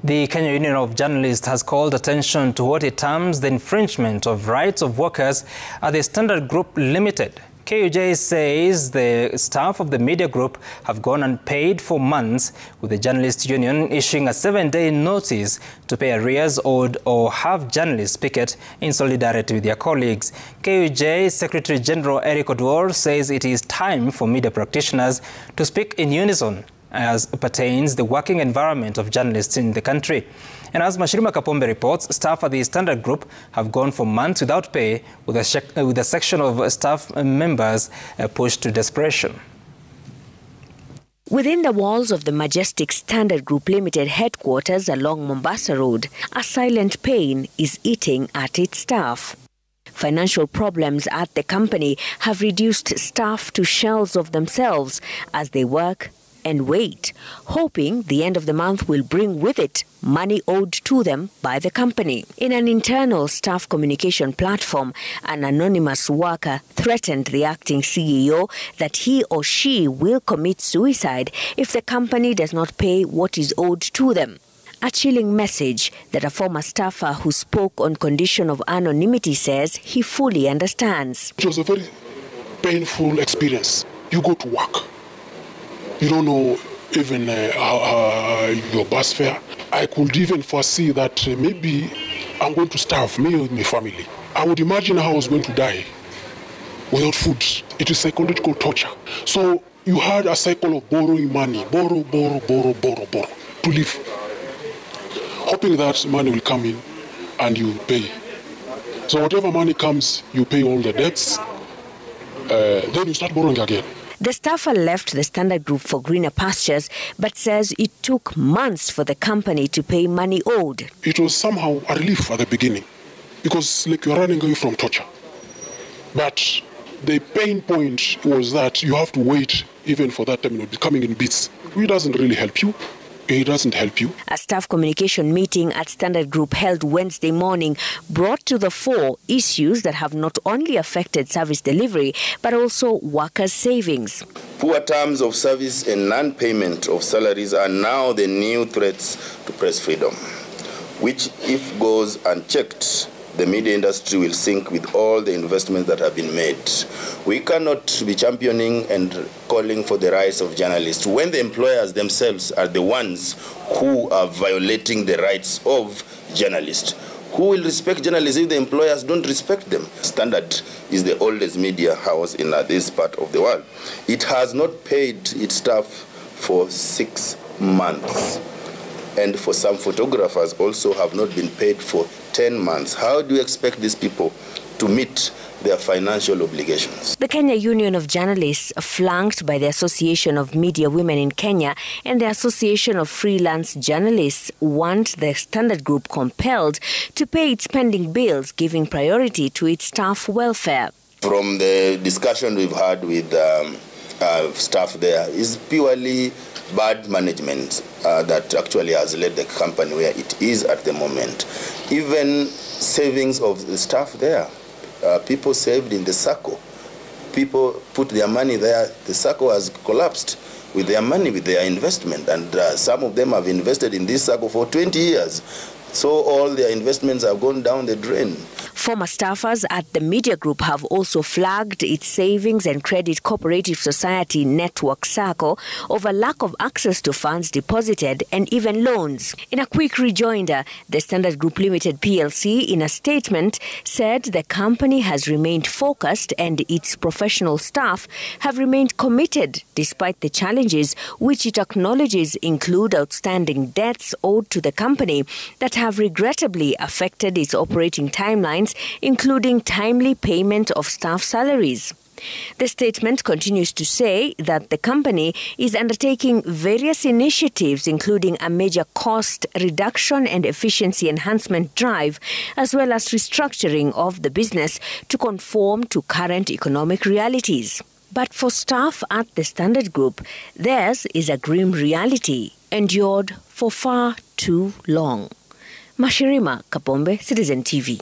The Kenya Union of Journalists has called attention to what it terms the infringement of rights of workers at the Standard Group Limited. KUJ says the staff of the media group have gone unpaid for months, with the journalists union issuing a 7-day notice to pay arrears owed or have journalists picket in solidarity with their colleagues. KUJ Secretary General Eric Oduor says it is time for media practitioners to speak in unison as pertains the working environment of journalists in the country. And as Mashirima Kapombe reports, staff at the Standard Group have gone for months without pay, with a section of staff members pushed to desperation. Within the walls of the majestic Standard Group Limited headquarters along Mombasa Road, a silent pain is eating at its staff. Financial problems at the company have reduced staff to shells of themselves as they work and wait, hoping the end of the month will bring with it money owed to them by the company. In an internal staff communication platform, an anonymous worker threatened the acting CEO that he or she will commit suicide if the company does not pay what is owed to them. A chilling message that a former staffer who spoke on condition of anonymity says he fully understands. It was a very painful experience. You go to work. You don't know even your bus fare. I could even foresee that maybe I'm going to starve, me and my family. I would imagine how I was going to die without food. It is psychological torture. So you had a cycle of borrowing money, borrow, to live. Hoping that money will come in and you pay. So whatever money comes, you pay all the debts, then you start borrowing again. The staffer left the Standard Group for greener pastures, but says it took months for the company to pay money owed. It was somehow a relief at the beginning, because like you're running away from torture. But the pain point was that you have to wait even for that terminal coming in bits. It doesn't really help you. It doesn't help you. A staff communication meeting at Standard Group held Wednesday morning brought to the fore issues that have not only affected service delivery, but also workers' savings. Poor terms of service and non-payment of salaries are now the new threats to press freedom, which, if goes unchecked, the media industry will sink with all the investments that have been made. We cannot be championing and calling for the rights of journalists when the employers themselves are the ones who are violating the rights of journalists. Who will respect journalists if the employers don't respect them? Standard is the oldest media house in this part of the world. It has not paid its staff for 6 months. And for some photographers also have not been paid for 10 months. How do you expect these people to meet their financial obligations? The Kenya Union of Journalists, flanked by the Association of Media Women in Kenya and the Association of Freelance Journalists, want the Standard Group compelled to pay its pending bills, giving priority to its staff welfare. From the discussion we've had with staff there, is purely bad management that actually has led the company where it is at the moment. Even savings of the staff there, people saved in the SACCO. People put their money there. The SACCO has collapsed with their money, with their investment, and some of them have invested in this SACCO for 20 years. So all their investments have gone down the drain. Former staffers at the media group have also flagged its Savings and Credit Cooperative Society Network SACCO over lack of access to funds deposited and even loans. In a quick rejoinder, the Standard Group Limited PLC, in a statement, said the company has remained focused and its professional staff have remained committed despite the challenges which it acknowledges include outstanding debts owed to the company that have regrettably affected its operating timelines, including timely payment of staff salaries. The statement continues to say that the company is undertaking various initiatives, including a major cost reduction and efficiency enhancement drive, as well as restructuring of the business to conform to current economic realities. But for staff at the Standard Group, theirs is a grim reality, endured for far too long. Mashirima Kapombe, Citizen TV.